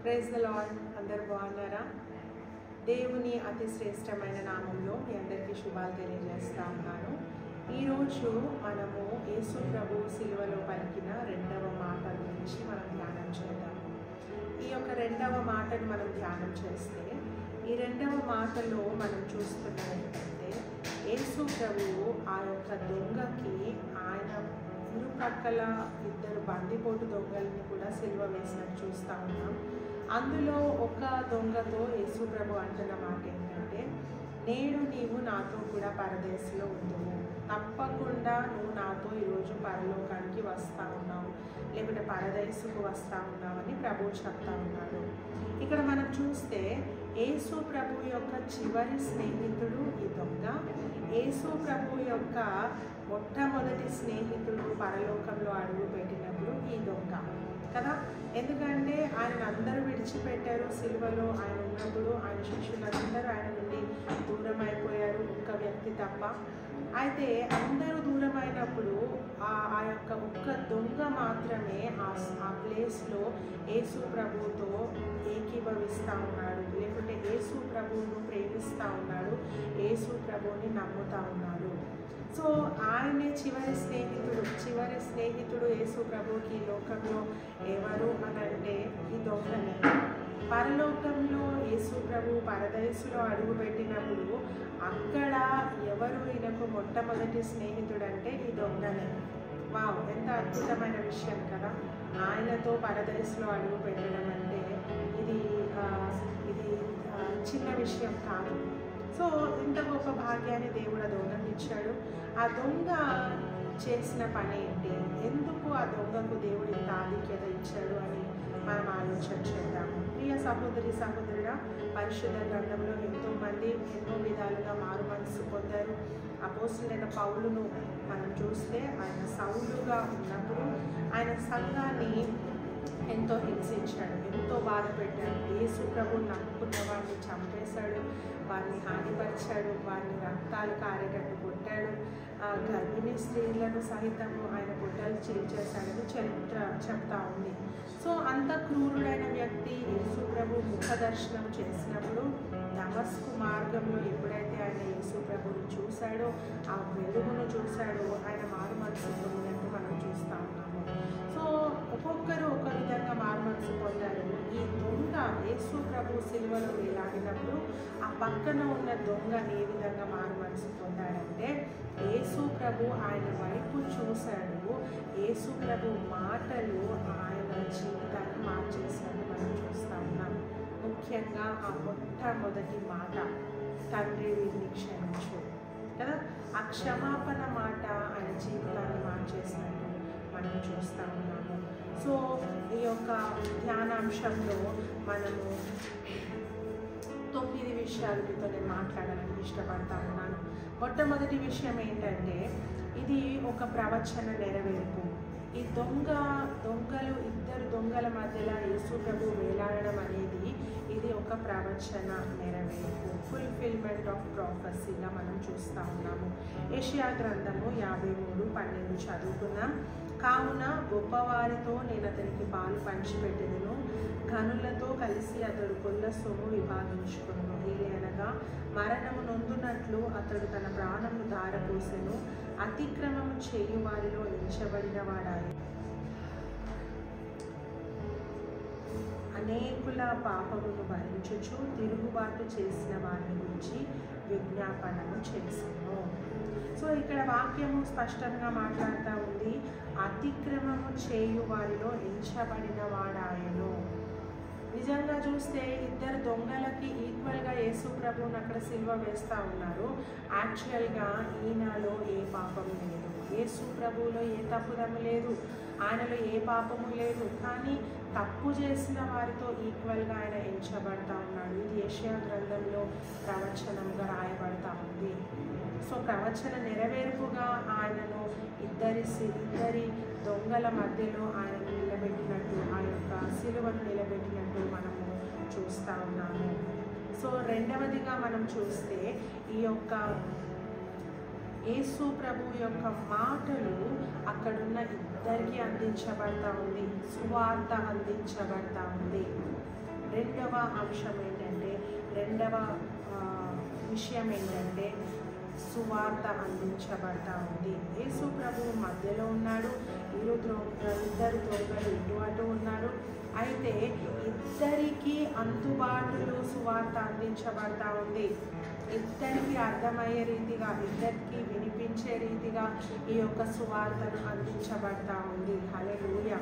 Praise the lord. అందరు బాగున్నారా? దేవుని అతి శ్రేష్టమైన నామంలో మీ అందరికీ శుభాలు తెలియజేస్తా ఉన్నాను. ఈరోజు మనము యేసు ప్రభు సిలువలో పలికిన రెండవ మాట గురించి మనం ధ్యానం చేద్దాం. ఈ యొక్క రెండవ మాటను మనం ధ్యానం చేస్తే ఈ రెండవ మాటలో మనం చూస్తున్నది ఏంటంటే యేసు ప్రభువు ఆ యొక్క దొంగకి ఆయన ఇరుపక్కల ఇద్దరు బందిపోటు దొంగల్ని కూడా సిలువ వేసినట్టు చూస్తూ ఉన్నాం. అందులో ఒక దొంగతో యేసు ప్రభు అంటున్న మాట ఏంటంటే, నేడు నీవు నాతో కూడా పరదేశంలో ఉండువు, తప్పకుండా నువ్వు నాతో ఈరోజు పరలోకానికి వస్తూ ఉన్నావు, లేకుంటే పరదేశకు వస్తూ ఉన్నావు అని ప్రభువు చెప్తా ఉన్నాడు. ఇక్కడ మనం చూస్తే యేసు ప్రభు యొక్క చివరి స్నేహితుడు ఈ దొంగ, యేసు ప్రభు యొక్క మొట్టమొదటి స్నేహితుడు పరలోకంలో అడుగు పెట్టినప్పుడు ఈ దొంగ కదా. ఎందుకంటే ఆయన అందరూ విడిచిపెట్టారు సిలువలో ఆయన ఉన్నప్పుడు. ఆయన శిష్యులందరూ ఆయన నుండి దూరం అయిపోయారు, ఒక్క వ్యక్తి తప్ప. అయితే అందరూ దూరం అయినప్పుడు ఆ యొక్క ఒక్క దొంగ మాత్రమే ఆ ప్లేస్లో యేసు ప్రభువుతో ఏకీభవిస్తూ ఉన్నాడు, లేకుంటే యేసు ప్రభువును ప్రేమిస్తూ ఉన్నాడు, యేసు ప్రభువుని నమ్ముతూ ఉన్నాడు. సో ఆయనే చివరి స్నేహితుడు యేసు ప్రభువుకి ఈ లోకంలో ఎవరు అని అంటే ఈ దొంగనే. పరలోకంలో యేసు ప్రభు పరదేశంలో అడుగుపెట్టినప్పుడు అక్కడ ఎవరు ఈయనకు మొట్టమొదటి స్నేహితుడు అంటే ఈ దొంగనే. వావ్, ఎంత అద్భుతమైన విషయం కదా. ఆయనతో పరదేశంలో అడుగు పెట్టడం అంటే ఇది చిన్న విషయం కాదు. సో ఇంత గొప్ప భాగ్యాన్ని దేవుడు ఆ దొంగకి ఇచ్చాడు. ఆ దొంగ చేసిన పని ఏంటి, ఎందుకు ఆ దొంగకు దేవుడు ఇంత ఆధిక్యత ఇచ్చాడు అని మనం ఆలోచన చేద్దాము. ప్రియ సహోదరి సహోదరుడా, పరిశుద్ధ గ్రంథంలో ఎంతోమంది ఎన్నో విధాలుగా మారు మనసు పొందారు. అపోస్తలుడైన పౌలును మనం చూస్తే ఆయన సౌలుగా ఉన్నప్పుడు ఆయన సంఘాన్ని ఎంతో హింసించాడు, ఎంతో బాధ పెట్టాడు. యేసు ప్రభువుని నమ్ముకున్న వారిని చంపేశాడు, వారిని హానిపరిచాడు, వారిని రక్తాలు కారేటట్టు కొట్టాడు, గర్భిణీ స్త్రీలను సహితము ఆయన గుడ్డలు చీల్చేశాడని చరిత్ర చెప్తా ఉంది. సో అంత క్రూరుడైన వ్యక్తి యేసు ప్రభు ముఖ దర్శనం చేసినప్పుడు దమస్కు మార్గంలో ఎప్పుడైతే ఆయన యేసు ప్రభువుని చూశాడో, ఆ వెలుగును చూశాడో, ఆయన మారు మనసు పొందినట్టు మనం చూస్తూ ఉన్నాము. సో ఒక్కొక్కరు ఒక విధంగా మారు మనసు పొందారు. ఈ దొంగ యేసు ప్రభు సిలువలో వేలాడినప్పుడు ఆ పక్కన ఉన్న దొంగ ఏ విధంగా మారు మనసు పొందాడంటే, యేసు ప్రభు ఆయన వైపు చూశాడు, యేసు ప్రభు మాటలు ఆయన జీవితాన్ని మార్చేసినట్టు మనం చూస్తూ ఉన్నాం. ముఖ్యంగా ఆ మొట్టమొదటి మాట, తండ్రి వీరిని క్షమించు కదా. ఆ క్షమాపణ మాట ఆయన జీవితాన్ని మార్చేసినట్టు మనం చూస్తూ ఉన్నాము. సో ఈ యొక్క ధ్యానాంశంలో మనము 9 విషయాలు మీతో నేను మాట్లాడాలని ఇష్టపడతా ఉన్నాను. మొట్టమొదటి విషయం ఏంటంటే, ఇది ఒక ప్రవచన నెరవేర్పు. ఈ ఇద్దరు దొంగల మధ్యలో యేసు ప్రభు వేలాడడం అనేది ఇది ఒక ప్రవచన నెరవేర్పు, ఫుల్ఫిల్మెంట్ ఆఫ్ ప్రాఫెసీగా మనం చూస్తూ ఉన్నాము. యెషయా గ్రంథము 53:12 చదువుకున్నాం. కావున గొప్పవారితో నేను అతనికి పాలు పంచిపెట్టెదను, ఘనులతో కలిసి అతడు కొల్ల సొమ్ము విభాగించుకును. ఏలనగా మరణము నొందునట్లు అతడు తన ప్రాణమును ధారపోసెను, అతిక్రమము చేయు వారిలో ఎంచబడిన వాడాయి, అనేకుల పాపమును భరించుచు తిరుగుబాటు చేసిన వారిని గురించి విజ్ఞాపనము చేసెను. సో ఇక్కడ వాక్యము స్పష్టంగా మాట్లాడుతూ ఉంది, అతిక్రమము చేయు వారిలో ఎంచబడిన వాడాయను. నిజంగా చూస్తే ఇద్దరు దొంగలకి ఈక్వల్గా యేసు ప్రభువుని అక్కడ సిలువ వేస్తూ ఉన్నారు. యాక్చువల్గా ఈయనలో ఏ పాపము లేదు, యేసు ప్రభువులో ఏ తప్పుదము లేదు, ఆయనలో ఏ పాపము లేదు. కానీ తప్పు చేసిన వారితో ఈక్వల్గా ఆయన ఎంచబడతా ఉన్నాడు. ఇది యెషయా గ్రంథంలో ప్రవచనంగా రాయబడతా ఉంది. సో ప్రవచన నెరవేర్పుగా ఆయనను ఇద్దరి దొంగల మధ్యలో ఆయనను నిలబెట్టినట్టు, ఆ యొక్క సిలువను నిలబెట్టినట్టు మనము చూస్తూ ఉన్నాము. సో రెండవదిగా మనం చూస్తే ఈ యొక్క యేసు ప్రభు యొక్క మాటలు అక్కడున్న ఇద్దరికి అందించబడతా ఉంది, సువార్త అందించబడతా ఉంది. రెండవ అంశం ఏంటంటే, రెండవ విషయం ఏంటంటే సువార్త అందించబడతా ఉంది. యేసు ప్రభువు మధ్యలో ఉన్నాడు. ఇద్దరు దొంగలు ఇటు అటు ఉన్నారు. అయితే ఇద్దరికీ అందుబాటులో సువార్త అందించబడతా ఉంది. ఇద్దరికి అర్థమయ్యే రీతిగా, ఇద్దరికి వినిపించే రీతిగా ఈ యొక్క సువార్తను అందించబడతా ఉంది. హల్లెలూయా.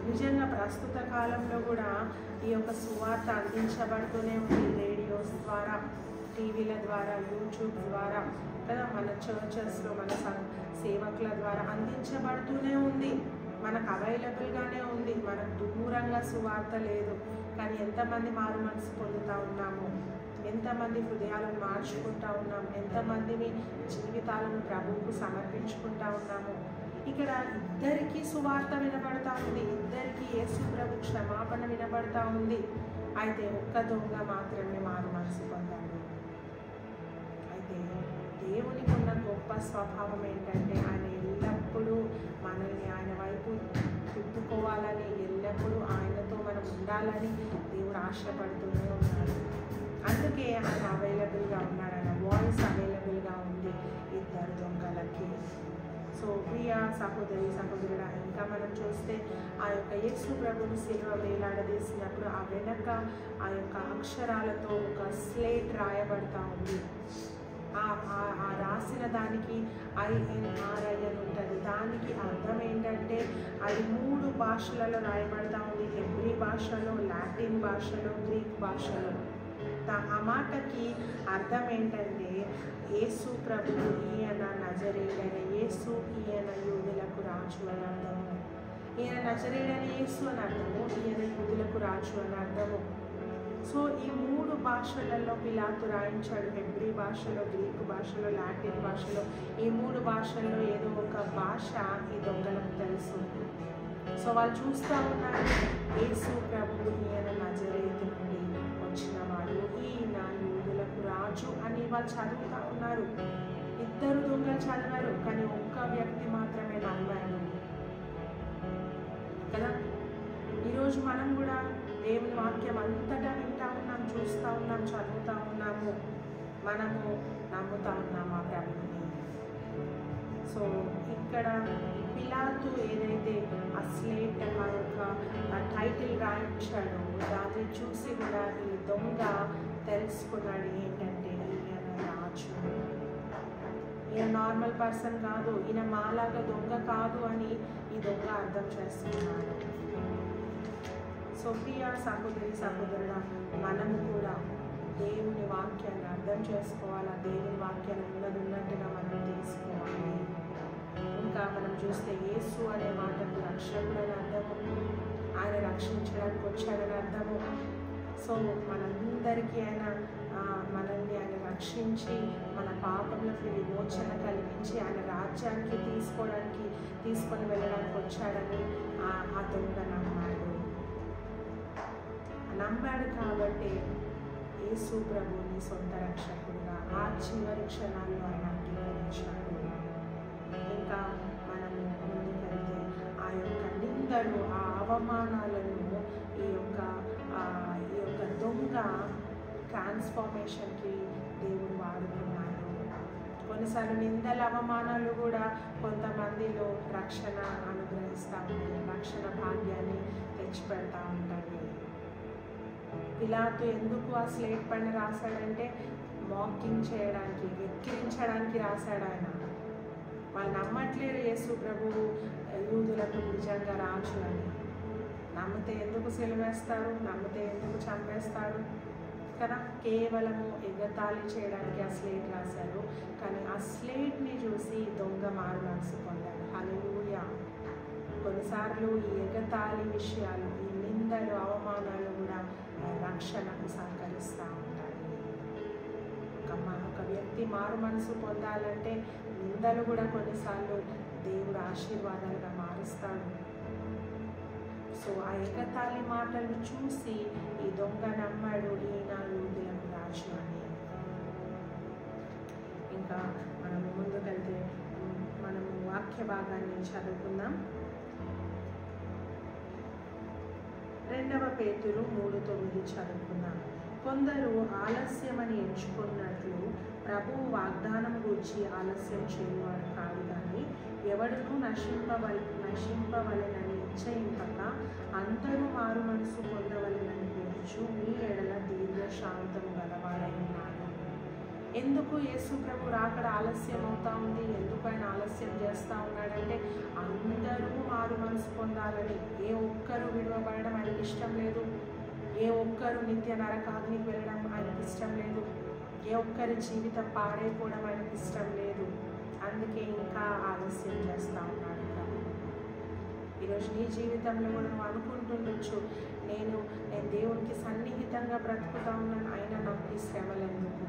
నిజంగా ప్రస్తుత కాలంలో కూడా ఈ యొక్క సువార్త అందించబడుతూనే ఉంది. రేడియోస్ ద్వారా, టీవీల ద్వారా, యూట్యూబ్ ద్వారా కదా, మన చర్చెస్లో మన సేవకుల ద్వారా అందించబడుతూనే ఉంది. మనకు అవైలబుల్గానే ఉంది. మనకు దూరంగా సువార్త లేదు. కానీ ఎంతమంది మారు మనసు పొందుతూ ఉన్నాము, ఎంతమంది హృదయాలను మార్చుకుంటూ ఉన్నాము, ఎంతమందిని జీవితాలను ప్రభువుకు సమర్పించుకుంటూ ఉన్నాము. ఇక్కడ ఇద్దరికీ సువార్త వినబడతా ఉంది. ఇద్దరికీ యేసు ప్రభు క్షమాపణ వినబడతా ఉంది. అయితే ఒక్క దొంగ మాత్రమే మారు మనసు పొందాడు. అయితే దేవునికి ఉన్న గొప్ప స్వభావం ఏంటంటే, ఆయన ఎల్లప్పుడూ మనల్ని ఆయన వైపు తిప్పుకోవాలని, ఎల్లప్పుడూ ఆయనతో మనం ఉండాలని దేవుడు ఆశపడుతూనే ఉన్నాడు. అందుకే ఆయన అవైలబుల్గా ఉన్నాడు. ఆయన వాయిస్ అవైలబుల్గా ఉంది ఇద్దరు దొంగలకి. సో ప్రియ సహోదరి సహోదరుడా, ఇంకా మనం చూస్తే ఆ యొక్క యేసు ప్రభుని శిలువ వేలాడదీసినప్పుడు ఆ వెనక ఆ యొక్క అక్షరాలతో ఒక స్లేట్ రాయబడతా ఉంది. ఆ రాసిన దానికి INRI అని ఉంటుంది. దానికి అర్థం ఏంటంటే, అది 3 భాషలలో రాయబడతా ఉంది. హెబ్రీ భాషలో, లాటిన్ భాషలో, గ్రీక్ భాషలో. ఆ మాటకి అర్థం ఏంటంటే, యేసు ప్రభువు ఈయన నజరేయుడైన యేసు, ఈయన యూదులకు రాజు అని అర్థము. ఈయన నజరేయుడైన యేసు అని అర్థము, ఈయన యూదులకు రాజు అని అర్థము. సో ఈ 3 భాషలలో పిలాతు రాయించాడు. హెబ్రీ భాషలో, గ్రీకు భాషలో, లాటిన్ భాషలో. ఈ 3 భాషల్లో ఏదో ఒక భాష ఈ దొంగలకు తెలుసు. సో వాళ్ళు చూస్తూ ఉన్నారు, యేసు ప్రభువు ఈయన నజరేతు నుండి వచ్చినవాడు, ఈయన యూదులకు రాజు అని వాళ్ళు చదువుతూ ఉన్నారు. ఇద్దరు దొంగలు చదివారు, కానీ ఒక్క వ్యక్తి మాత్రమే నమ్మాడు కదా. ఈరోజు మనం కూడా దేవుని వాక్యం అంతటా వింటా ఉన్నాం, చూస్తూ ఉన్నాం, చదువుతూ ఉన్నాము. మనము నమ్ముతా ఉన్నాము ఆ ప్రభుని. సో ఇక్కడ పిలాతు ఏదైతే ఆ స్లేట్ ఆ యొక్క టైటిల్ రాయించాడో దాన్ని చూసి కూడా ఈ దొంగ తెలుసుకున్నాడు ఏంటంటే, ఈయన రాజు, ఈయన నార్మల్ పర్సన్ కాదు, ఈయన మాలాగా దొంగ కాదు అని ఈ దొంగ అర్థం చేస్తున్నాడు. సో ప్రియ సహోదరి సహోదరుడా, మనము కూడా దేవుని వాక్యాన్ని అర్థం చేసుకోవాలా. దేవుని వాక్యాన్ని ఉన్నట్టుగా మనం తీసుకోవాలి. ఇంకా మనం చూస్తే యేసు అనే మాటకు రక్షకుడని అర్థము, ఆయన రక్షించడానికి వచ్చాడని అర్థము. సో మనందరికీ ఆయన మనల్ని ఆయన రక్షించి మన పాపములకు విమోచన కలిగించి ఆయన రాజ్యానికి తీసుకొని వెళ్ళడానికి వచ్చాడని ఆ దొంగ నమ్మాడు. కాబట్టి యేసు ప్రభుని సొంత రక్షకుడుగా ఆ చివరి క్షణాల్లో ఆయన అంగీకరించాడు. ఇంకా మనము ముందుకెళ్తే ఆ యొక్క నిందలు, ఆ అవమానాలను ఈ యొక్క దొంగ ట్రాన్స్ఫర్మేషన్కి దేవుడు వాడుకున్నాడు. కొన్నిసార్లు నిందల అవమానాలు కూడా కొంతమందిలో రక్షణ అనుగ్రహిస్తూ ఉంటాయి, రక్షణ భాగ్యాన్ని తెచ్చిపెడతా ఉంటాయి. పిలాతు ఎందుకు ఆ స్లేట్ పైన రాశాడంటే, మాకింగ్ చేయడానికి, వెక్కిరించడానికి రాశాడు ఆయన. వాళ్ళు నమ్మట్లేరు యేసు ప్రభువు యూదులకు నిజంగా రాజు అని. నమ్మితే ఎందుకు సిలువేస్తారు, నమ్మితే ఎందుకు చంపేస్తారు కదా. కేవలము ఎగతాళి చేయడానికి ఆ స్లేట్ రాశారు. కానీ ఆ స్లేట్ని చూసి దొంగ మారు మనసు పొందాడు. హల్లెలూయా. కొన్నిసార్లు ఈ ఎగతాళి విషయాలు, ఈ నిందలు, అవమానాలు కూడా రక్షణకు సహకరిస్తూ ఉంటాయి. ఒక వ్యక్తి మారు మనసు పొందాలంటే నిందలు కూడా కొన్నిసార్లు దేవుడు ఆశీర్వాదాలుగా మారుస్తాడు. సో ఆ ఎగతాళి మాటలు చూసి ఈ దొంగ నమ్మాడు, ఈయన యూదులకు రాజు అని. ఇంకా మనం ముందుకెళ్తే మనము వాక్య భాగాన్ని చదువుకుందాం. 2 పేతురు 3:9 చదువుకుందాం. కొందరు ఆలస్యమని ఎంచుకున్నట్లు ప్రభువు వాగ్దానం గురించి ఆలస్యం చేయువాడు కాదు, కానీ ఎవడునూ నశింపవలెనని నిశ్చయింపక అందరూ మారు మనసు పొందవలెనని కోరుచు మీ ఎడల దీర్ఘశాంతము గలవాడై ఉన్నాడు. ఎందుకు యేసు ప్రభు రాకడ ఆలస్యం అవుతా ఉంది? ఎందుకు ఆయన ఆలస్యం చేస్తూ ఉన్నాడంటే అందరూ మారు మనసు పొందాలని. ఏ ఒక్కరు విడవబడడం ఆయనకి ఇష్టం లేదు. ఏ ఒక్కరు నిత్య నరకాగ్నికి వెళ్ళడం ఆయనకి ఇష్టం లేదు. ఏ ఒక్కరి జీవితం పాడైపోవడం ఆయనకి ఇష్టం లేదు. అందుకే ఇంకా ఆలస్యం చేస్తూ ఉన్నాడు ప్రభు. ఈరోజు నీ జీవితంలో కూడా నువ్వు అనుకుంటుండొచ్చు, నేను దేవునికి సన్నిహితంగా బ్రతుకుతా ఉన్నాను, అయినా నాకు ఈ శ్రమలు ఎందుకు,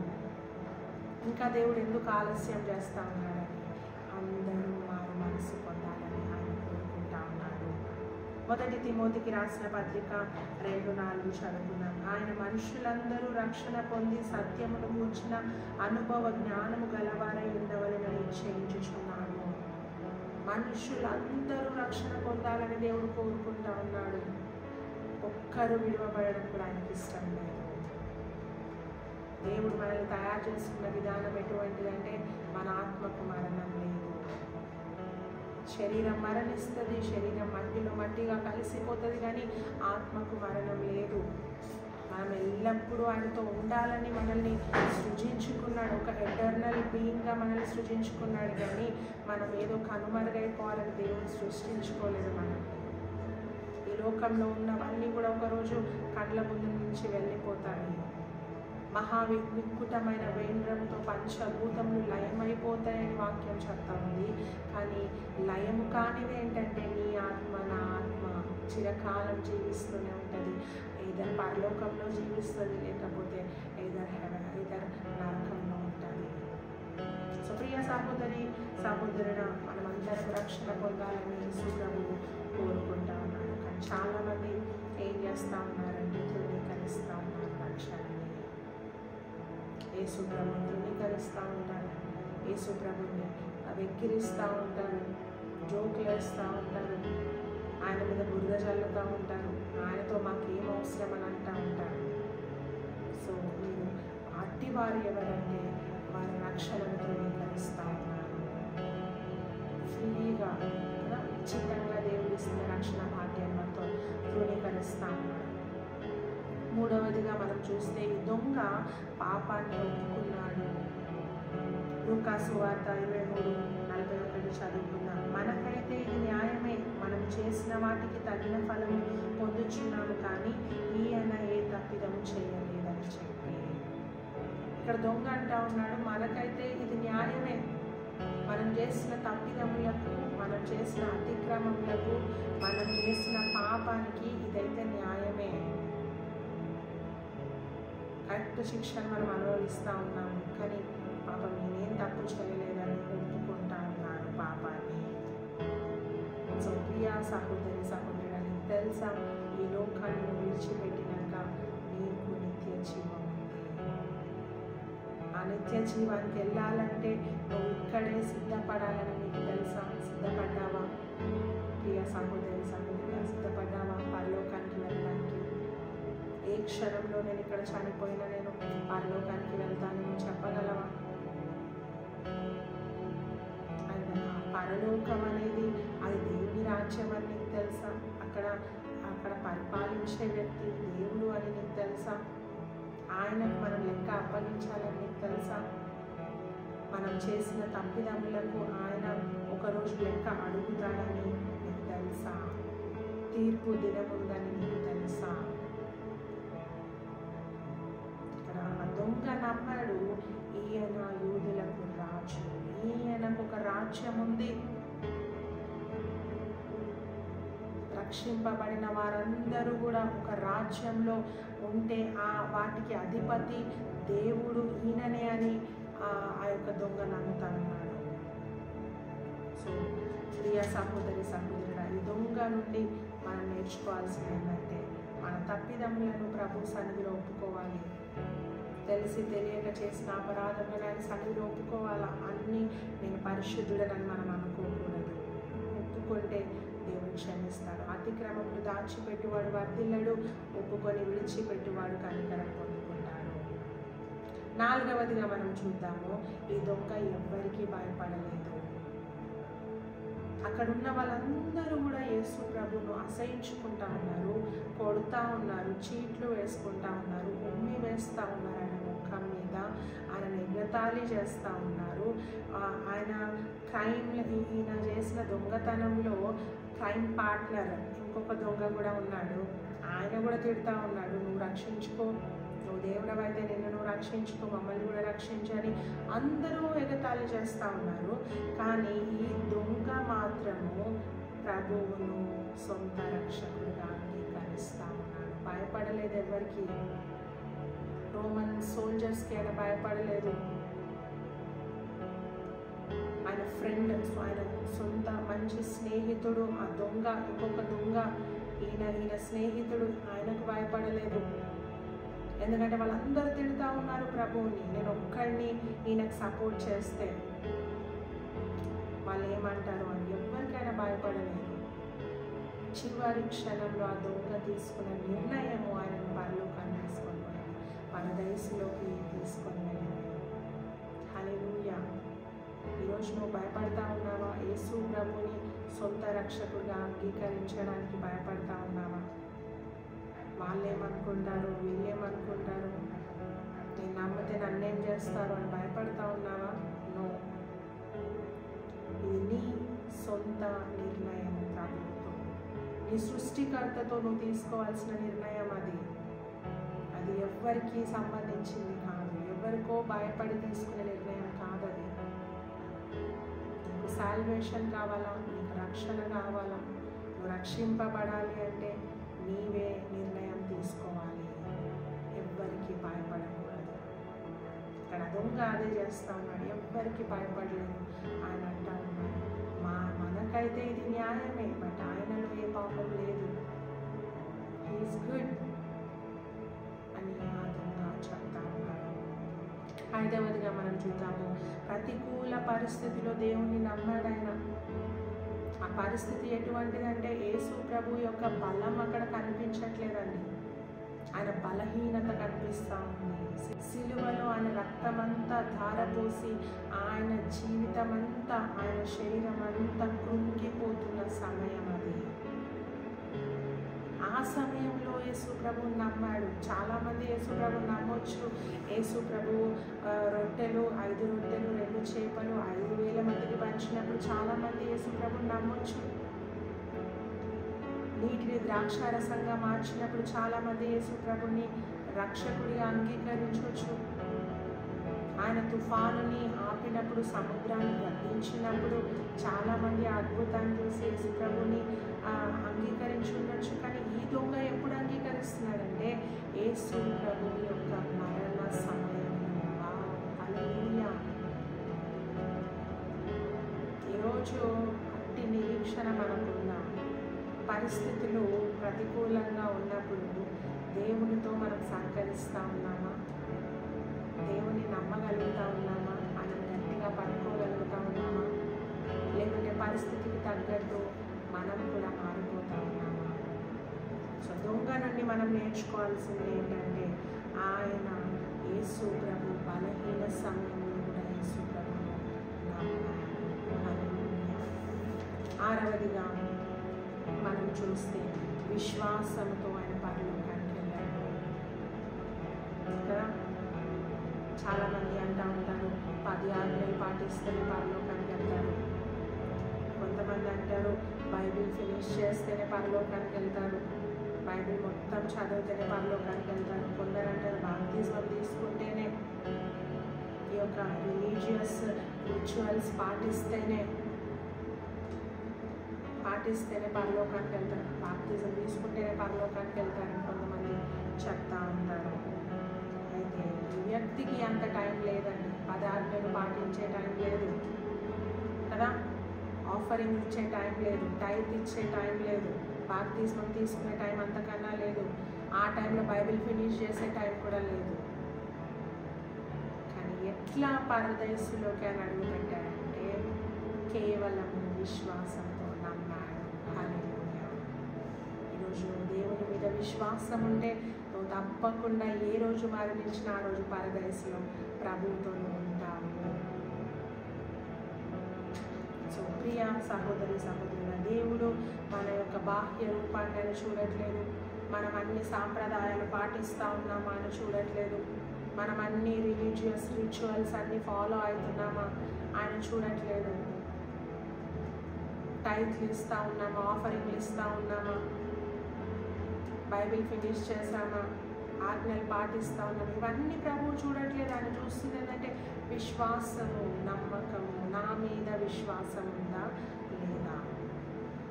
ఇంకా దేవుడు ఎందుకు ఆలస్యం చేస్తూ ఉన్నాడని. అందరూ మారు మనసు పొందాలని ఆయన కోరుకుంటా ఉన్నాడు. 1 తిమోతికి రాసిన పత్రిక 2:4 చదువుకున్నాం. ఆయన మనుషులందరూ రక్షణ పొంది సత్యమును గూర్చిన అనుభవ జ్ఞానము గలవారై ఉండవలెనని నిశ్చయించుచున్నాడు. మనుషులందరూ రక్షణ పొందాలని దేవుడు కోరుకుంటా ఉన్నాడు. ఒక్కరు విడవబడడం కూడా ఆయనకి ఇష్టం లేదు. దేవుడు మనల్ని తయారు చేసుకున్న విధానం ఎటువంటిదంటే మన ఆత్మకు మరణం లేదు. శరీరం మరణిస్తుంది, శరీరం మట్టిలో మట్టిగా కలిసిపోతుంది, కానీ ఆత్మకు మరణం లేదు. మనం ఎల్లప్పుడూ ఆయనతో ఉండాలని మనల్ని సృజించుకున్నాడు. ఒక ఎటర్నల్ బీయింగ్గా మనల్ని సృజించుకున్నాడు, కానీ మనం ఏదో కనుమరుగైపోవాలని దేవుడు సృష్టించుకోలేదు. మనం ఈ లోకంలో ఉన్నవన్నీ కూడా ఒకరోజు కళ్ళ ముందు నుంచి వెళ్ళిపోతాయి. మహావికృతమైన వేంద్రంతో పంచభూతములు లయమైపోతాయని వాక్యం చెప్తా ఉంది. కానీ లయము కానిది ఏంటంటే నీ ఆత్మ, నా ఆత్మ చిరకాలం జీవిస్తూనే ఉంటుంది. ఏదర్ పరలోకంలో జీవిస్తుంది, లేకపోతే ఏదర్ నరకంలో ఉంటుంది. సో ప్రియ సహోదరి సహోదరుడు, మనమందరం రక్షణ పొందాలని యేసు ప్రభువు కోరుకుంటా ఉన్నాడు. కానీ చాలామంది ఏం చేస్తూ ఉన్నారంటే ధృవీకరిస్తూ ఉన్నారు రక్షణని. యేసు ప్రభుని ధృవీకరిస్తూ ఉంటారు, యేసు ప్రభుని వెక్కిరిస్తూ ఉంటారు, జోకులు వేస్తూ ఉంటారు, ఆయన మీద బురద చల్లుతూ ఉంటారు, ఆయనతో మాకేం అవసరం అని అంటూ ఉంటారు. సో మీరు అట్టి వారు ఎవరంటే వారి రక్షణను ధృవీకరిస్తూ ఉన్నారు. ఫ్రీగా ఉచితంగా దేవుడు ఇస్తున్న రక్షణ భాగ్యంతో ధృవీకరిస్తూ ఉన్నారు. మూడవదిగా మనం చూస్తే ఈ దొంగ పాపాన్ని ఒప్పుకున్నాడు. లూకా సువార్త 23:41 చదువుకున్నాం. మనకైతే ఇది న్యాయమే, మనం చేసిన వాటికి తగిన ఫలము పొందుచున్నాము, కానీ ఈయన ఏ తప్పిదము చేయలేదని చెప్పి ఇక్కడ దొంగ అంటా ఉన్నాడు, మనకైతే ఇది న్యాయమే, మనం చేసిన తప్పిదములకు, మనం చేసిన అతిక్రమములకు, మనం చేసిన పాపానికి ఇదైతే న్యాయమే, కరెక్ట్ శిక్షను మనం అనుభవిస్తూ ఉన్నాము. కానీ పాపం నేనేం తప్పు చేయలేదని ఒప్పుకుంటా ఉన్నాను పాపాన్ని. సో ప్రియా సహోదరి సహోదరుడు, తెలుసా ఈ లోకాన్ని విడిచిపెట్టినాక నీకు నిత్య జీవం ఉంది. ఆ నిత్య జీవానికి వెళ్ళాలంటే నువ్వు ఇక్కడే సిద్ధపడాలని నీకు తెలుసా? సిద్ధపడ్డావా ప్రియ సహోదరి సహోదరుడు? సిద్ధపడ్డావా పరలోకానికి వెళ్ళడానికి? ఏ క్షణంలో నేను ఇక్కడ చనిపోయినా నేను పరలోకానికి వెళ్తానని చెప్పగలవా? పరలోకం అనేది అది దేవుని రాజ్యం అని నీకు తెలుసా? అక్కడ పరిపాలించే వ్యక్తి దేవుడు అని నీకు తెలుసా? ఆయనకు మనం లెక్క అప్పగించాలని నీకు తెలుసా? మనం చేసిన తప్పిదములకు ఆయన ఒకరోజు లెక్క అడుగుతాడని నీకు తెలుసా? తీర్పు దినముందని నీకు తెలుసా? ఇక్కడ దొంగ నమ్మాడు, ఈయన యూదులకు రాజు, ఈయనకు ఒక రాజ్యం ఉంది, రక్షింపబడిన వారందరూ కూడా ఒక రాజ్యంలో ఉంటే వాటికి అధిపతి దేవుడు ఈయననే అని ఆ యొక్క దొంగ నమ్ముతానన్నాడు. సో ప్రియ సహోదరి సహోదరుడా, ఈ దొంగ నుండి మనం నేర్చుకోవాల్సింది ఏంటంటే మన తప్పిదములను ప్రభు సన్నిధిలో ఒప్పుకోవాలి. తెలిసి తెలియక చేసిన అపరాధములను ఆయన సన్నిధిలో ఒప్పుకోవాలా. అన్నీ నేను పరిశుద్ధుడనని మనం అనుకోకూడదు. ఒప్పుకుంటే దేవుడు క్షమిస్తాడు. అతిక్రమములు దాచిపెట్టువాడు వర్ధిల్లడు, ఒప్పుకొని విడిచిపెట్టువాడు కనికరం పొందుకుంటాడు. 4వదిగా మనం చూద్దాము, ఈ దొంగ ఎవ్వరికీ భయపడలేదు. అక్కడున్న వాళ్ళందరూ కూడా యేసు ప్రభువును అసహించుకుంటా ఉన్నారు, కొడుతూ ఉన్నారు, చీట్లు వేసుకుంటా ఉన్నారు, ఉమ్మి వేస్తూ ఉన్నారు ఆయన ముఖం మీద, ఆయన ఎగతాళి చేస్తూ ఉన్నారు. ఆయన ఈయన చేసిన దొంగతనంలో క్రైమ్ పార్ట్నర్ ఇంకొక దొంగ కూడా ఉన్నాడు, ఆయన కూడా తిడుతూ ఉన్నాడు, నువ్వు రక్షించుకో, నువ్వు దేవుడవైతే నిన్ను నువ్వు రక్షించుకో, మమ్మల్ని కూడా రక్షించని అందరూ ఎగతాళి చేస్తూ ఉన్నారు. కానీ ఈ దొంగ మాత్రము ప్రభువును సొంత రక్షకుడిగా అంగీకరిస్తూ ఉన్నాడు. భయపడలేదు ఎవరికి, రోమన్ సోల్జర్స్కి ఆయన భయపడలేదు. ఆయన ఫ్రెండ్, ఆయన సొంత మంచి స్నేహితుడు ఆ దొంగ, ఇంకొక దొంగ ఈయన స్నేహితుడు, ఆయనకు భయపడలేదు. ఎందుకంటే వాళ్ళందరూ తిడుతూ ఉన్నారు ప్రభువుని, నేను ఒక్కడిని ఈయనకు సపోర్ట్ చేస్తే వాళ్ళు ఏమంటారు అని ఎవరికైనా భయపడలేదు. చివరి క్షణంలో ఆ దొంగ తీసుకున్న నిర్ణయము ఆయనను పరలోకాన్ని తీసుకొని పోయింది, పరదైసులోకి తీసుకొని వెళ్ళింది. హల్లెలూయా. ఈరోజు నువ్వు భయపడతా ఉన్నావా? యేసు ప్రభుని సొంత రక్షకుడిగా అంగీకరించడానికి భయపడతా ఉన్నావా? వాళ్ళేమనుకుంటారు, వీళ్ళేమనుకుంటారు, నేను నమ్మితే నన్నేం చేస్తారు అని భయపడతా ఉన్నావా? నో, ఇది నీ సొంత నిర్ణయం. ప్రభుత్వం నీ సృష్టికర్తతో నువ్వు తీసుకోవాల్సిన నిర్ణయం అది ఎవ్వరికి సంబంధించింది కాదు, ఎవరికో భయపడి తీసుకునే నిర్ణయం కాదు. అది నీకు సాల్వేషన్ కావాలా, నీకు రక్షణ కావాలా, నువ్వు రక్షింపబడాలి అంటే నీవే నిర్ణయం తీసుకోవాలి, ఎవ్వరికి భయపడకూడదు. ఇక్కడ దొంగ అదే చేస్తూ ఉన్నాడు, ఎవ్వరికి భయపడలేదు. ఆయన అంటా ఉన్నాడు, మనకైతే ఇది న్యాయమే, బట్ ఆయనలో ఏ పాపం లేదు, హీఈస్ గుడ్ అని ఆ దొంగ చెప్తా ఉన్నాడు. 5వదిగా మనం చూద్దాము, ప్రతికూల పరిస్థితిలో దేవుణ్ణి నమ్మాడాయన. ఆ పరిస్థితి ఎటువంటిదంటే యేసు ప్రభు యొక్క బలం అక్కడ కనిపించట్లేదండి, ఆయన బలహీనత కనిపిస్తూ ఉంది. సిలువలో ఆయన రక్తమంతా ధారపోసి ఆయన జీవితం అంతా, ఆయన శరీరం అంతా కృంగిపోతున్న సమయం అది. ఆ సమయంలో యేసు ప్రభువుని నమ్మాడు. చాలామంది యేసు ప్రభువుని నమ్మొచ్చు. యేసు ప్రభు 5 రొట్టెలు 2 చేపలు 5,000 మందికి పంచినప్పుడు చాలామంది యేసు ప్రభువుని నమ్మొచ్చు. నీటిని ద్రాక్షారసంగా మార్చినప్పుడు చాలామంది యేసు ప్రభుని రక్షకుడిగా అంగీకరించవచ్చు. ఆయన తుఫానుని ఆపినప్పుడు, సముద్రాన్ని గద్దించినప్పుడు చాలామంది అద్భుతాన్ని చూసి యేసు ప్రభుని అంగీకరించి ఉండొచ్చు. కానీ ఈ దొంగ ఎప్పుడు అంగీకరిస్తున్నాడంటే యేసు ప్రభు యొక్క మరణ సమయంలో. హల్లెలూయా. ఈరోజు అట్టి నిరీక్షణ మనకుందాం. పరిస్థితులు ప్రతికూలంగా ఉన్నప్పుడు దేవునితో మనం సహకరిస్తూ ఉన్నామా? దేవుని నమ్మగలుగుతూ ఉన్నామా? ఆయన గట్టిగా పట్టుకోగలుగుతూ ఉన్నామా? లేకుంటే పరిస్థితికి తగ్గట్టు మనం కూడా మారిపోతూ ఉన్నామా? సో దొంగ నుండి మనం నేర్చుకోవాల్సింది ఏంటంటే ఆయన యేసు ప్రభు బలహీన సమయంలో కూడా యేసు ప్రభును నమ్మాడు. 6వదిగా మనం చూస్తే విశ్వాసంతో ఆయన పరలోకానికి వెళ్ళాడు కదా. చాలామంది అంటూ ఉంటారు 10 ఆజ్ఞలు పాటిస్తేనే పరలోకానికి వెళ్తారు. కొంతమంది అంటారు బైబిల్ ఫినిష్ చేస్తేనే పరలోకానికి వెళ్తారు, బైబిల్ మొత్తం చదివితేనే పరలోకానికి వెళ్తారు. కొందరు అంటారు బాప్తిజం తీసుకుంటేనే, ఈ యొక్క రిలీజియస్ రిచువల్స్ పాటిస్తేనే పరలోకానికి వెళ్తారు, బాప్తిజం తీసుకుంటేనే పరలోకానికి వెళ్తారని కొంతమంది చెప్తా ఉంటారు. అయితే ఈ వ్యక్తికి అంత టైం లేదండి, 10 ఆజ్ఞలు పాటించే టైం లేదు కదా, ఆఫరింగ్ ఇచ్చే టైం లేదు, టైత్ ఇచ్చే టైం లేదు, బాప్తిజం తీసుకునే టైం అంతకన్నా లేదు, ఆ టైంలో బైబిల్ ఫినిష్ చేసే టైం కూడా లేదు. కానీ ఎట్లా పరదేశంలోకి అని అడుగు పెట్టాడంటే కేవలం విశ్వాసంతో నమ్మాడు. హల్లెలూయా. ఈరోజు దేవుని మీద విశ్వాసం ఉంటే నువ్వు తప్పకుండా ఏ రోజు మరణించిన ఆ రోజు పరదేశంలో ప్రభువుతో ఉంటావు. సో ప్రియ సహోదరి సహోదరుల, దేవుడు మన యొక్క బాహ్య రూపాన్ని చూడట్లేదు. మనం అన్ని సాంప్రదాయాలు పాటిస్తూ ఉన్నామా అని చూడట్లేదు. మనం అన్ని రిలీజియస్ రిచువల్స్ అన్ని ఫాలో అవుతున్నామా ఆయన చూడట్లేదు. టైత్లు ఇస్తూ ఉన్నామా, ఆఫరింగ్లు ఇస్తూ ఉన్నామా, బైబిల్ ఫినిష్ చేసామా, ఆజ్ఞలు పాటిస్తూ ఉన్నామా, ఇవన్నీ ప్రభువు చూడట్లేదు. ఆయన చూస్తుంది ఏంటంటే విశ్వాసము, నమ్మకము, నా మీద విశ్వాసం ఉందా లేదా.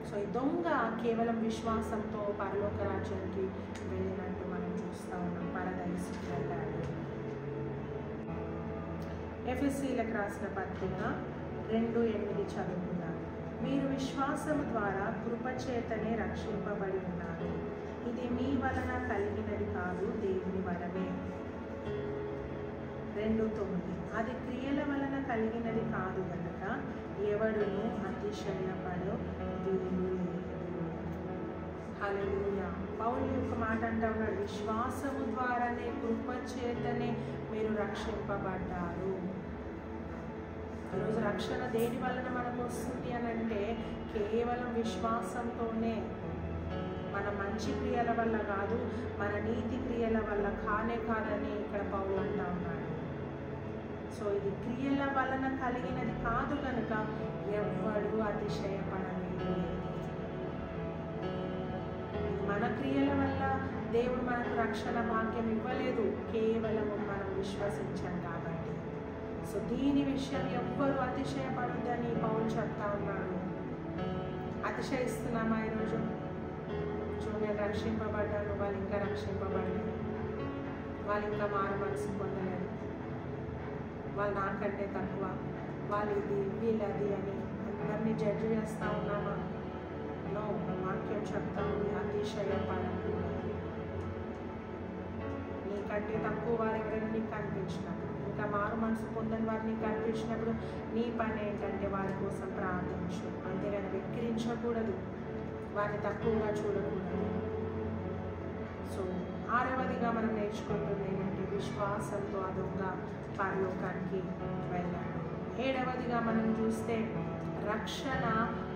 సో ఈ దొంగ కేవలం విశ్వాసంతో పరలోక రాజ్యానికి వెళ్ళినట్టు మనం చూస్తూ ఉన్నాం. పరదైసుకు వెళ్ళాడు. ఎఫెసీలకు రాసిన పత్రిక 2:8 చదువుకున్నాం. మీరు విశ్వాసము ద్వారా కృపచేతనే రక్షింపబడి ఉన్నారు. ఇది మీ వలన కలిగినది కాదు, దేవుని వరమే. 2:9 అది క్రియల వలన కలిగినది కాదు కనుక ఎవడును అతిశయపడు వీలు లేదు. హల్లెలూయా. పౌలు యొక్క మాట అంటా ఉన్నాడు, విశ్వాసము ద్వారానే కృపచేతనే మీరు రక్షింపబడ్డారు. ఈరోజు రక్షణ దేని వలన మనకు వస్తుంది అని అంటే కేవలం విశ్వాసంతోనే. మన మంచి క్రియల వల్ల కాదు, మన నీతి క్రియల వల్ల కాదని ఇక్కడ పౌలు అంటా ఉన్నాడు. సో ఇది క్రియల వలన కలిగినది కాదు కనుక ఎవ్వడు అతిశయపడలేదు. మన క్రియల వల్ల దేవుడు మనకు రక్షణ భాగ్యం ఇవ్వలేదు, కేవలం మనం విశ్వసించాం కాబట్టి. సో దీని విషయం ఎవ్వరు అతిశయపడొద్దని పౌలు చెప్తా ఉన్నాడు. అతిశయిస్తున్నామా ఈరోజు? నేను రక్షింపబడ్డాను, వాళ్ళు ఇంకా రక్షింపబడలేదు, వాళ్ళు ఇంకా మారు మనసు పొందలేదు, వాళ్ళు నాకంటే తక్కువ, వాళ్ళు ఇది వీళ్ళది అని అందరినీ జడ్జి చేస్తూ ఉన్నామా? నో. వాక్యం చెప్తా ఉంది అతిశయపడకు. నీకంటే తక్కువ వారు ఎవరైనా నీకు కనిపించినప్పుడు, ఇంకా మారు మనసు పొందని వారు నీకు కనిపించినప్పుడు నీ పని ఏంటంటే వారి కోసం ప్రార్థించు. అంతేగాని వెక్కిరించకూడదు, వారిని తక్కువగా చూడకూడదు. సో 6వదిగా మనం నేర్చుకుంటుంది ఏంటంటే విశ్వాసంతో ఆ దొంగ పరలోకానికి వెళ్ళాడు. 7వదిగా మనం చూస్తే రక్షణ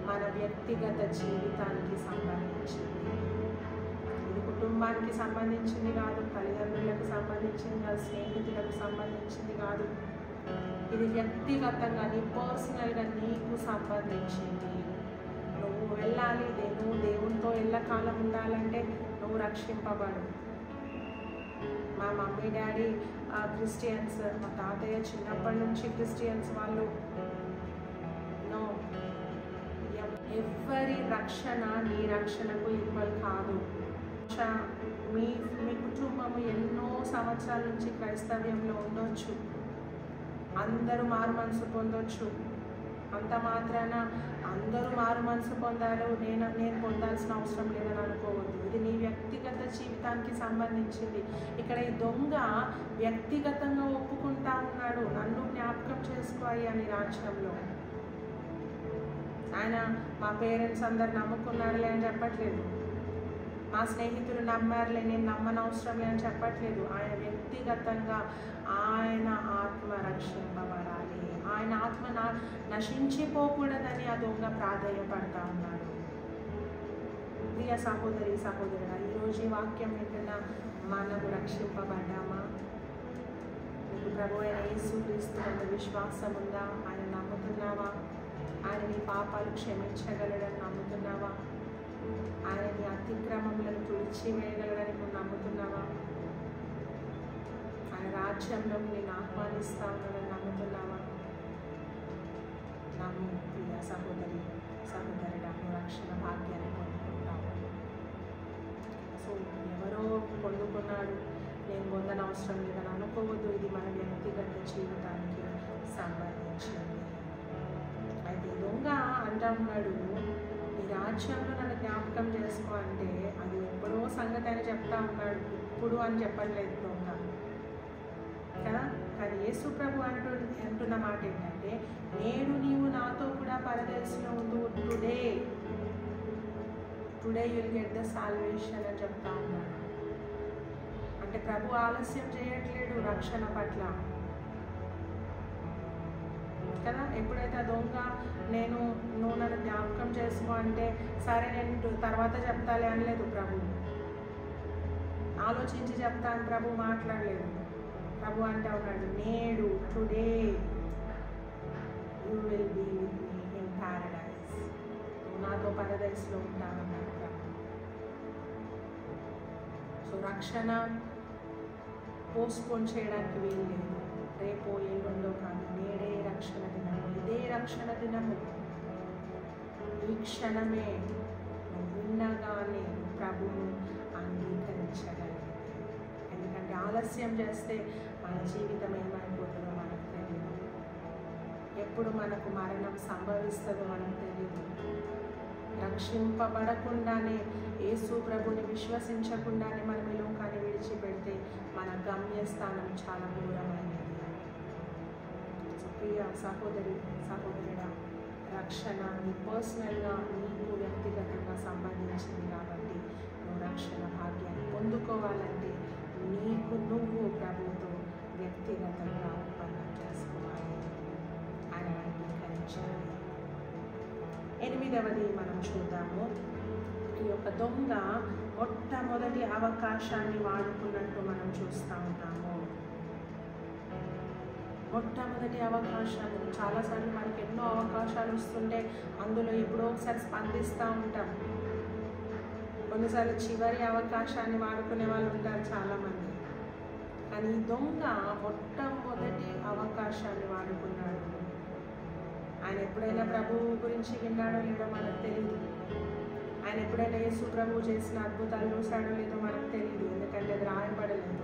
మన వ్యక్తిగత జీవితానికి సంబంధించింది. ఇది కుటుంబానికి సంబంధించింది కాదు, తల్లిదండ్రులకు సంబంధించింది కాదు, స్నేహితులకు సంబంధించింది కాదు. ఇది వ్యక్తిగతంగా నీ పర్సనల్గా నీకు సంబంధించింది. నువ్వు వెళ్ళాలి, నువ్వు దేవునితో ఎల్లకాలం ఉండాలంటే నువ్వు రక్షింపబడు. మా మమ్మీ డాడీ క్రిస్టియన్స్, మా తాతయ్య చిన్నప్పటి నుంచి క్రిస్టియన్స్, వాళ్ళు నో. ఎవరి రక్షణ నీ రక్షణకు ఈక్వల్ కాదు. మీ కుటుంబము ఎన్నో సంవత్సరాల నుంచి క్రైస్తవ్యంలో ఉండొచ్చు, అందరూ మారు మనసు పొందొచ్చు. అంత మాత్రాన అందరూ మారు మనసు పొందారు, నేను పొందాల్సిన అవసరం లేదని అనుకోవద్దు. ఇది నీ వ్యక్తిగత జీవితానికి సంబంధించింది. ఇక్కడ ఈ దొంగ వ్యక్తిగతంగా ఒప్పుకుంటా ఉన్నాడు, నన్ను జ్ఞాపకం చేసుకోవాలి అని రాజ్యంలో. ఆయన మా పేరెంట్స్ అందరు నమ్ముకున్నారులే అని చెప్పట్లేదు, మా స్నేహితులు నమ్మారులే నేను నమ్మనవసరం లే అని చెప్పట్లేదు. ఆయన వ్యక్తిగతంగా ఆయన ఆత్మ రక్షింపబడాలి, ఆయన ఆత్మ నశించిపోకూడదని ఆ దొంగ ప్రాధేయపడతా ఉన్నాడు. ప్రియ సహోదరి సహోదరుడా, ఈరోజు ఈ వాక్యం వింటున్న మనము రక్షింపబడ్డామా? నీకు ప్రభు అయిన యేసుక్రీస్తునందు విశ్వాసం ఉందా? ఆయన నమ్ముతున్నావా? ఆయన నీ పాపాలు క్షమించగలడని నమ్ముతున్నావా? ఆయన నీ అతిక్రమములను తుడిచివేయగలడని నువ్వు నమ్ముతున్నావా? ఆయన రాజ్యంలో నేను ఆహ్వానిస్తా ఉన్నానని నమ్ముతున్నావా? నమ్ము ప్రియ సహోదరి సహోదరుడా, నువ్వు రక్షణ భాగ్యాన్ని పొందుకుంటావు. సో ఎవరో పొందుకున్నాడు, నేను పొందనవసరం లేదని అనుకోవద్దు. ఇది మన వ్యక్తిగత జీవితానికి సంబంధించింది. అయితే దొంగ అంటా ఉన్నాడు, ఈ రాజ్యంలో నన్ను జ్ఞాపకం చేసుకో అంటే అది ఎప్పుడో సంగతి అని చెప్తా ఉన్నాడు, ఇప్పుడు అని చెప్పట్లేదు దొంగ కదా. కానీ యేసు ప్రభు అంటున్న మాట ఏంటంటే, నేడు నీవు నాతో కూడా పరదేశంలో ఉండు, today today you'll get the salvation అని చెప్తా ఉన్నాడు. అంటే ప్రభు ఆలస్యం చేయట్లేడు రక్షణ పట్ల కదా. ఎప్పుడైతే దొంగ నువ్వు నన్ను జ్ఞాపకం చేసుకో అంటే సరే నేను తర్వాత చెప్తాలే అనలేదు ప్రభు. ఆలోచించి చెప్తాను ప్రభు మాట్లాడలేదు. ప్రభు అంటే ఉన్నాడు, నేడు today you will be with me in paradise. నువ్వు నాతో పారడైస్లో ఉంటానన్నాడు ప్రభు. సో రక్షణ పోస్ట్పోన్ చేయడానికి వీలు లేదు. రేపో ఎల్లుండో కాదు, నేడే రక్షణ దినము, ఇదే రక్షణ దినము. ఈ క్షణమే నువ్వు విన్నగానే ప్రభువు అంగీకరించగలిగింది. ఎందుకంటే ఆలస్యం చేస్తే మన జీవితం ఏమైపోతుందో మనకు తెలియదు. ఎప్పుడు మనకు మరణం సంభవిస్తుందో మనకు తెలియదు. రక్షింపబడకుండానే యేసు ప్రభుని విశ్వసించకుండానే మనం ఈ లోకాన్ని విడిచిపెడితే మన గమ్యస్థానం చాలా దూరమైనది. ప్రియ సహోదరుడా, రక్షణ నీ పర్సనల్గా నీకు వ్యక్తిగతంగా సంబంధించింది కాబట్టి నువ్వు రక్షణ భాగ్యాన్ని పొందుకోవాలంటే నువ్వు ప్రభుతో వ్యక్తిగతంగా ఒప్పందం చేసుకోవాలి, ఆయన అంగీకరించాలి. 8వది మనం చూద్దాము. ఈ యొక్క దొంగ మొట్టమొదటి అవకాశాన్ని వాడుకున్నట్టు మనం చూస్తూ ఉన్నాము. మొట్టమొదటి అవకాశాలు, చాలాసార్లు మనకి ఎన్నో అవకాశాలు వస్తుంటే అందులో ఎప్పుడో ఒకసారి స్పందిస్తూ ఉంటాం. కొన్నిసార్లు చివరి అవకాశాన్ని వాడుకునే వాళ్ళు ఉంటారు చాలామంది. కానీ ఈ దొంగ మొట్టమొదటి అవకాశాన్ని వాడుకున్నాడు. ఆయన ఎప్పుడైనా ప్రభువు గురించి విన్నాడో లేదో మనకు తెలియదు. ఆయన ఎప్పుడైనా యేసు ప్రభువు చేసిన అద్భుతాలు చూశాడో లేదో మనకు తెలియదు, ఎందుకంటే అది రాయబడలేదు.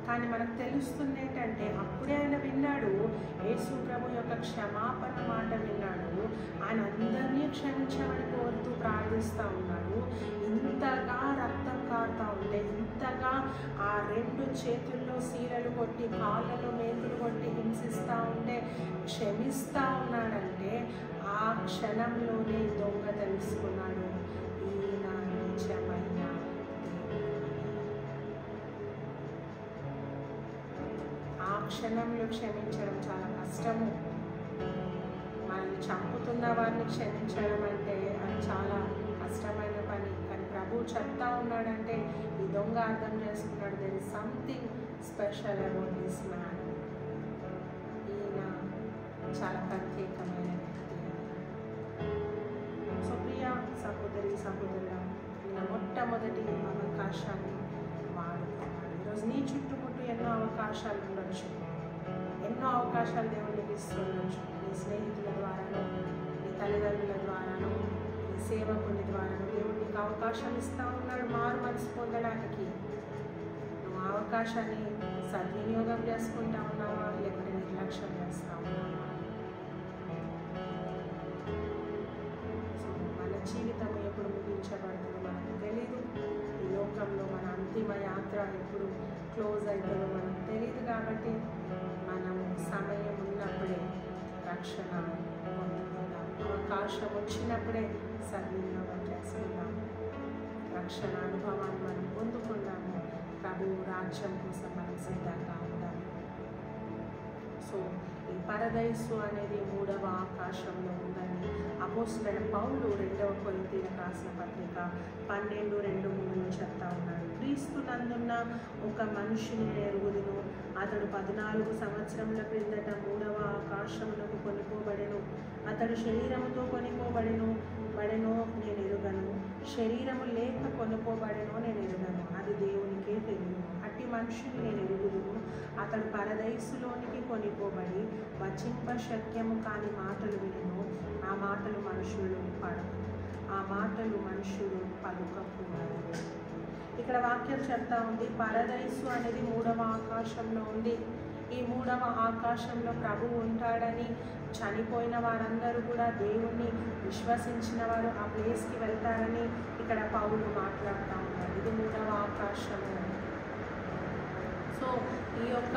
కానీ మనకు తెలుస్తుంది ఏంటంటే అప్పుడే ఆయన విన్నాడు, యేసు ప్రభు యొక్క క్షమాపణ మాట విన్నాడు. ఆయన అందరినీ క్షమించమని కోరుతూ ప్రార్థిస్తూ ఉన్నాడు. ఇంతగా రక్తం కారుతూ ఉంటే, ఇంతగా ఆ 2 చేతుల్లో శీలలు కొట్టి కాళ్ళలో మేకులు కొట్టి హింసిస్తూ ఉంటే క్షమిస్తూ ఉన్నాడంటే ఆ క్షణంలోనే దొంగ తెలుసుకున్నాడు, ఈయన నిజమైన ఆ క్షణంలో క్షమించడం చాలా కష్టము. మనల్ని చంపుతున్న వారిని క్షమించడం అంటే అది చాలా కష్టమైన పని. కానీ ప్రభు చెప్తా ఉన్నాడంటే ఈ దొంగ అర్థం చేసుకున్నాడు, there is something special about this man. ఈయన చాలా ప్రత్యేకమైన వ్యక్తి. సో ప్రియ సహోదరుడా, ఈయన మొట్టమొదటి అవకాశాన్ని వాడుకున్నాడు. ఈరోజు నీ చుట్టుముట్టు ఎన్నో అవకాశాలు ఉండొచ్చు, ఎన్నో అవకాశాలు దేవుడికి ఇస్తుండొచ్చు. నీ స్నేహితుల ద్వారానో, నీ తల్లిదండ్రుల ద్వారానో, నీ సేవకుని ద్వారానో దేవుడు నీకు అవకాశం ఇస్తూ ఉన్నాడు మారు మనసు పొందడానికి. నువ్వు అవకాశాన్ని సద్వినియోగం చేసుకుంటా ఉన్నావా, లేకపోతే నిర్లక్ష్యం చేస్తూ ఉన్నావా? సో మన జీవితం ఎప్పుడు ముగించబడుతుందో మనకు తెలీదు. ఈ లోకంలో మన అంతిమ యాత్ర ఎప్పుడు క్లోజ్ అవుతుందో మనకు తెలియదు. కాబట్టి మనం సమయం ఉన్నప్పుడే రక్షణ పొందుకుందాం. అవకాశం వచ్చినప్పుడే సద్వినియోగం చేసుకుందాం. రక్షణ అనుభవాన్ని మనం పొందుకుందాము. ప్రభు రాజ్యం కోసం మనం సిద్ధంగా ఉందాము. సో ఈ పరదైసు అనేది 3వ ఆకాశంలో ఉందని అపోస్తలుడైన పౌలు 2వ కొరింథీయులకు రాసిన పత్రిక 12:2-3 చెప్తా ఉన్నాడు. క్రీస్తునందున్న ఒక మనిషిని ఎరుగుదును, అతడు 14 సంవత్సరముల క్రిందట 3వ ఆకాశమునకు కొనిపోబడెను. అతడు శరీరముతో కొనిపోబడెను నేను ఎరుగను, శరీరము లేక కొనుకోబడెనో నేను ఎరుగను, అది దేవునికే తెలియను. అట్టి మనుషుని నేను ఎరుగుదును, అతడు పరదైసులోనికి కొనిపోబడి వచింప శక్యము కాని మాటలు వినెను. ఆ మాటలు మనుషులు పడవు, ఆ మాటలు మనుషులు పలుకకూడదు. ఇక్కడ వాక్యం చెప్తా ఉంది, పరదైసు అనేది 3వ ఆకాశంలో ఉంది. ఈ 3వ ఆకాశంలో ప్రభువు ఉంటాడని, చనిపోయిన వారందరూ కూడా దేవుణ్ణి విశ్వసించిన వారు ఆ ప్లేస్కి వెళ్తారని ఇక్కడ పౌలు మాట్లాడుతూ ఉన్నారు. ఇది 3వ ఆకాశము. సో ఈ యొక్క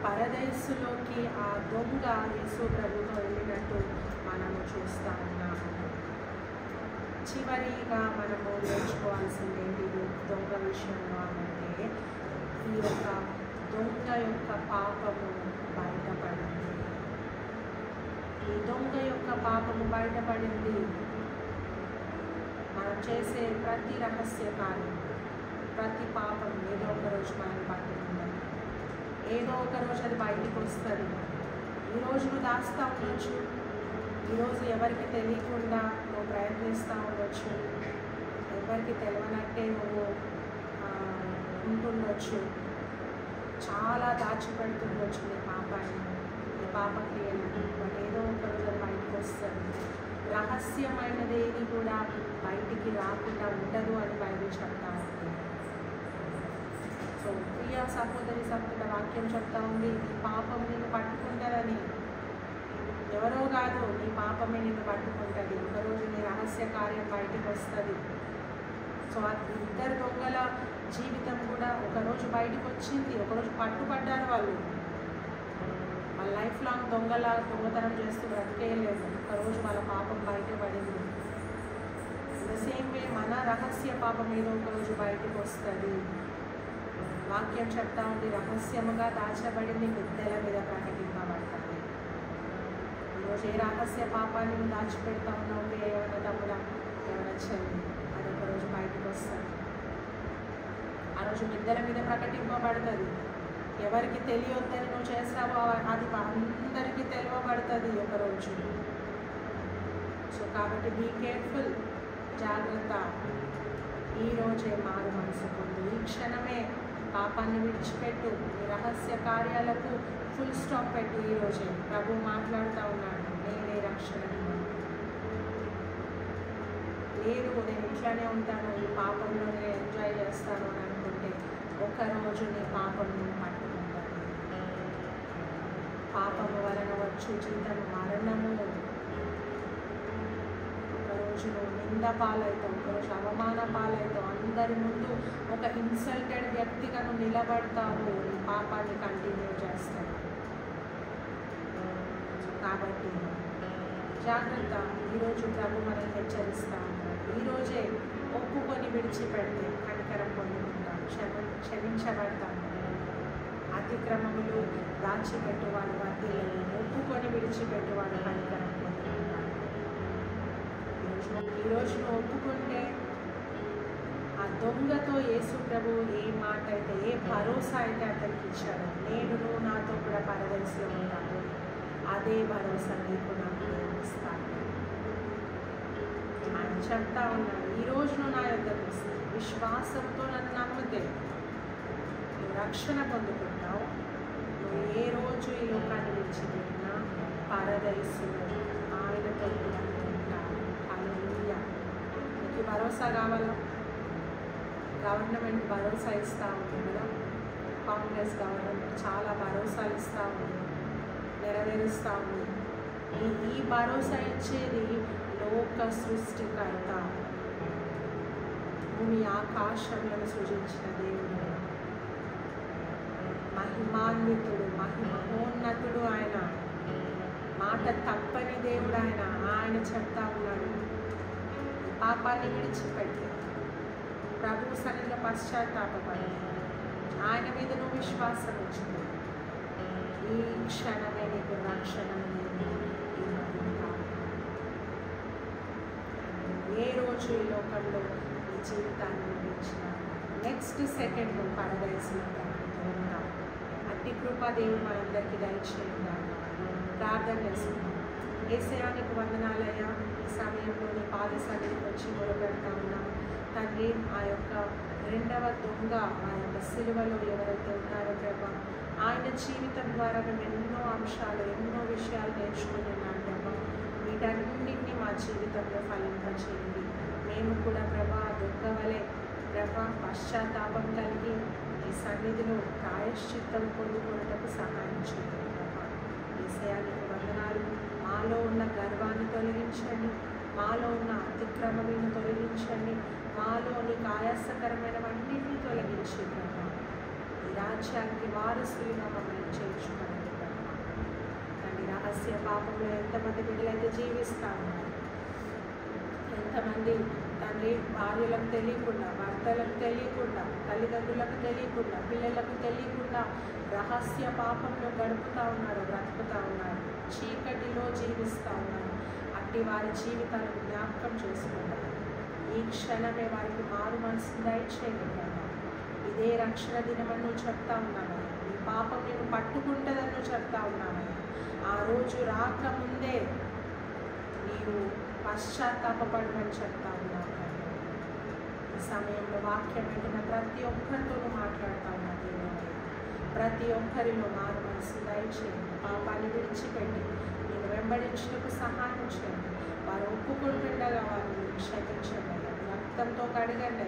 పరదైసులోకి ఆ దొంగ యేసు ప్రభుతో వెళ్ళినట్టు మనము చూస్తూ ఉన్నాము. చివరిగా మనము నేర్చుకోవాల్సింది ఏంటి దొంగ విషయంలో అంటే ఈ యొక్క దొంగ యొక్క పాపము బయటపడింది. ఈ దొంగ యొక్క పాపము బయటపడింది. మనం చేసే ప్రతి రహస్య కార్యం, ప్రతి పాపం ఏదో ఒక రోజు మనం పట్టుకుంటాం. ఏదో ఒక రోజు అది బయటికి వస్తుంది. ఈరోజు నువ్వు దాస్తూ ఉండొచ్చు, ఈరోజు ఎవరికి తెలియకుండా నువ్వు ప్రయత్నిస్తూ ఉండొచ్చు, ఎవరికి తెలియనట్టే నువ్వు ఉంటుండొచ్చు, చాలా దాచిపెడుతుండొచ్చు నీ పాపాన్ని, నీ పాపక్రియలు. బట్ ఏదో ఒక రోజు అది బయటకు వస్తుంది. రహస్యమైనది ఏది కూడా బయటికి రాకుండా ఉండదు అని బైబిల్ చెప్తా ఉంది. సో ప్రియ సహోదరి సహోదరుల వాక్యం చెప్తా ఉంది, నీ పాపం నిన్ను పట్టుకుంటుందని. ఎవరో కాదు, నీ పాపమే నిన్ను పట్టుకుంటుంది. ఒకరోజు నీ రహస్య కార్యం బయటకు వస్తుంది. సో ఇద్దరు దొంగల జీవితం కూడా ఒకరోజు బయటకు వచ్చింది, ఒకరోజు పట్టుబడ్డారు. వాళ్ళు వాళ్ళ లైఫ్ లాంగ్ దొంగతనం చేస్తూ బ్రతికేయలేదు. ఒకరోజు వాళ్ళ పాపం బయటపడింది. ద సేమ్ వే మన రహస్య పాపం ఏదో ఒకరోజు బయటకు వస్తుంది. వాక్యం చెప్తా ఉంది, రహస్యముగా దాచబడింది మిద్దెల మీద ప్రకటింపబడతాయి. ఈరోజు ఏ రహస్య పాపాన్ని నువ్వు దాచిపెడతా ఉన్నావు, ఏమైనా తమ్ముడా, ఏమైనా చెల్లి, అది ఒకరోజు బయటకు వస్తుంది. ఆ రోజు మిద్దెల మీద ప్రకటింపబడుతుంది. ఎవరికి తెలియొద్దని నువ్వు చేస్తావో అది అందరికీ తెలియబడుతుంది ఒకరోజు. సో కాబట్టి బీ కేర్ఫుల్, జాగ్రత్త. ఈరోజే మారు మనసు పొందు. ఈ క్షణమే పాపాన్ని విడిచిపెట్టు. ఈ రహస్య కార్యాలకు ఫుల్ స్టాప్ పెట్టు. ఈరోజే ప్రభు మాట్లాడుతూ ఉన్నాడు, నేనే రక్షణ. లేదు నేను ఇట్లానే ఉంటాను, ఈ పాపంలో నేను ఎంజాయ్ చేస్తాను అని అనుకుంటే ఒకరోజు నీ పాపం నేను పట్టుకుంటాను. పాపము వలన వచ్చు జీతం మరణము. ఒకరోజు నువ్వు నింద పాలవుతావు, ఒకరోజు అవమాన పాలవుతావు. అందరి ముందు ఒక ఇన్సల్టెడ్ వ్యక్తిగా నువ్వు నిలబడతావు. నీ పాపాన్ని కంటిన్యూ చేస్తావు. కాబట్టి జాగ్రత్త. ఈరోజు ప్రభు మనల్ని హెచ్చరిస్తూ ఉంటాడు. ఈరోజే ఒప్పుకొని విడిచిపెడితే కనికరం పొందుకుంటాం, క్షమించబడతాం. అతిక్రమములు దాచిపెట్టువాడు వర్ధిల్లను, ఒప్పుకొని విడిచిపెట్టువాడు కనికరం పొందుకుంటాడు. ఈరోజు నువ్వు ఒప్పుకుంటే ఆ దొంగతో యేసు ప్రభు ఏ మాట అయితే, ఏ భరోసా అయితే అతనికి ఇచ్చాడు, నేడు నువ్వు నాతో కూడా పరదేశంలో ఉంటావు, అదే భరోసా నీకు నాకు ఇస్తాను. ఆయన చెప్తా ఉన్నాడు, ఈరోజు నువ్వు నా యొద్దకు వస్తే విశ్వాసంతో నన్ను నమ్మితే నువ్వు రక్షణ పొందుకుంటావు. నువ్వు ఏ రోజు ఈ లోకాన్ని విడిచిపెట్టినా పరదేశంలో ఆయనతో కూడా ఉంటావు. హల్లెలూయా. నీకు భరోసా కావాలా? గవర్నమెంట్ భరోసా ఇస్తూ ఉంది కదా, కాంగ్రెస్ గవర్నమెంట్ చాలా భరోసాలు ఇస్తూ ఉంది, నెరవేరుస్తూ ఉంది. ఈ భరోసా ఇచ్చేది లోక సృష్టికర్త, భూమి ఆకాశములను సృజించిన దేవుడు, మహిమాన్వితుడు, మహోన్నతుడు. ఆయన మాట తప్పని దేవుడు. ఆయన చెప్తా ఉన్నాడు, పాపాన్ని విడిచిపెట్టి ప్రభు సన్నిధిలో పశ్చాత్తాపపడి ఆయన మీద నువ్వు విశ్వాసం ఉంచుకో. ఈ క్షణమే నీకు రక్షణ అనేది. ఏ రోజు ఈ లోకంలో నీ జీవితాన్ని ముగించిన నెక్స్ట్ సెకండ్ పరదేశంలో ప్రభుత్వం ఉంటాం. అట్టి కృపా దేవుడు మనందరికీ దయచేయండి. ప్రార్థన చేసుకుంటాం. యేసయ్యా నీకు వందనాలయ్యా, ఈ సమయంలో నీ పాద సన్నిధికి వచ్చి మొదలుపెడతా ఉన్నాం తండ్రి. ఆ యొక్క రెండవ దొంగ, ఆ యొక్క సిలువలో ఎవరైతే ఉన్నారో ప్రభా, ఆయన జీవితం ద్వారా మేము ఎన్నో అంశాలు, ఎన్నో విషయాలు నేర్చుకుని ఉన్నాం ప్రభా. వీటన్నింటినీ మా జీవితంలో ఫలింపచేయండి. మేము కూడా ప్రభా దొంగ వలె ప్రభా పశ్చాత్తాపం కలిగి ఈ సన్నిధిలో ప్రాయశ్చిత్తం పొందుకున్నటకు సహాయం చేయండి ప్రభా. యేసయ్యా నీకు వందనాలు. మాలో ఉన్న గర్వాన్ని తొలగించండి, మాలో ఉన్న అతిక్రమలను తొలగించండి, మాలో నీకు ఆయాసకరమైనవన్నింటినీ తొలగించి ప్రభా ఈ రాజ్యానికి వారసులుగా మమ్మల్ని చేర్చుకోండి ప్రభా. కానీ రహస్య పాపంలో ఎంతమంది బిడ్డలైతే జీవిస్తా ఉన్నారు, ఎంతమంది తండ్రి భార్యలకు తెలియకుండా, భర్తలకు తెలియకుండా, తల్లిదండ్రులకు తెలియకుండా, పిల్లలకు తెలియకుండా రహస్య పాపంలో గడుపుతూ ఉన్నారు, బ్రతుకుతూ ఉన్నారు, చీకటిలో జీవిస్తూ ఉన్నారు. అట్టి వారి జీవితాలను జ్ఞాపకం చేసుకుంటారు. ఈ క్షణమే వారికి మారు మనసు దయచేయండి ప్రభా. ఇదే రక్షణ దినమని నువ్వు చెప్తా ఉన్నామయ్యా. నీ పాపం నేను పట్టుకుంటుందని నువ్వు చెప్తా ఉన్నామయ్యా. ఆ రోజు రాకముందే నీవు పశ్చాత్తాపడమని చెప్తా ఉన్నావు. ఈ సమయంలో వాక్యం వింటున్న ప్రతి ఒక్కరితోనూ మాట్లాడుతూ ఉన్నా దేవుడు. ప్రతి ఒక్కరిలో మారు మనసు దయచేయండి. పాపాన్ని విడిచిపెట్టి నేను వెంబడించుటకు సహాయం చేయండి. వారు ఒప్పుకుంటుండగా వారిని క్షమించండి. రక్తంతో కడగండి.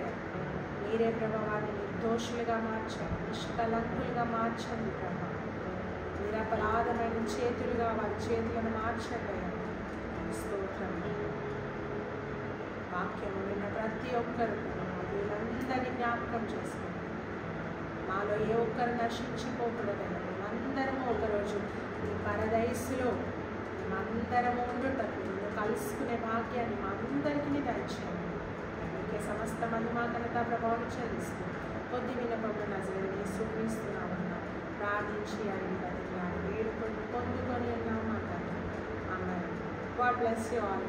మీరే ప్రభావాన్ని నిర్దోషులుగా మార్చండి, నిష్కలంకులుగా మార్చండి ప్రభా. నిరపరాధమైన చేతులుగా వారి చేతులను మార్చండి. స్తోత్రం. వాక్యము విన్న ప్రతి ఒక్కరు వీళ్ళందరినీ జ్ఞాపకం చేసుకోండి. మాలో ఏ ఒక్కరు నశించిపోకూడదని మేమందరము ఒకరోజు ఈ పరదైసులో మేమందరము ఉండుటకు నిన్ను కలుసుకునే భాగ్యాన్ని మా అందరికీ దయచేయండి. మీకే సమస్త మహిమా ఘనత ప్రభావం చెల్లిస్తూ కొద్ది వినపము నజరేయుని స్తుతిస్తున్నామన్నా ప్రార్థించి అడిగి బతికి వేడుకొని పొందుకొని ఉన్నాము. Amen. God bless you all.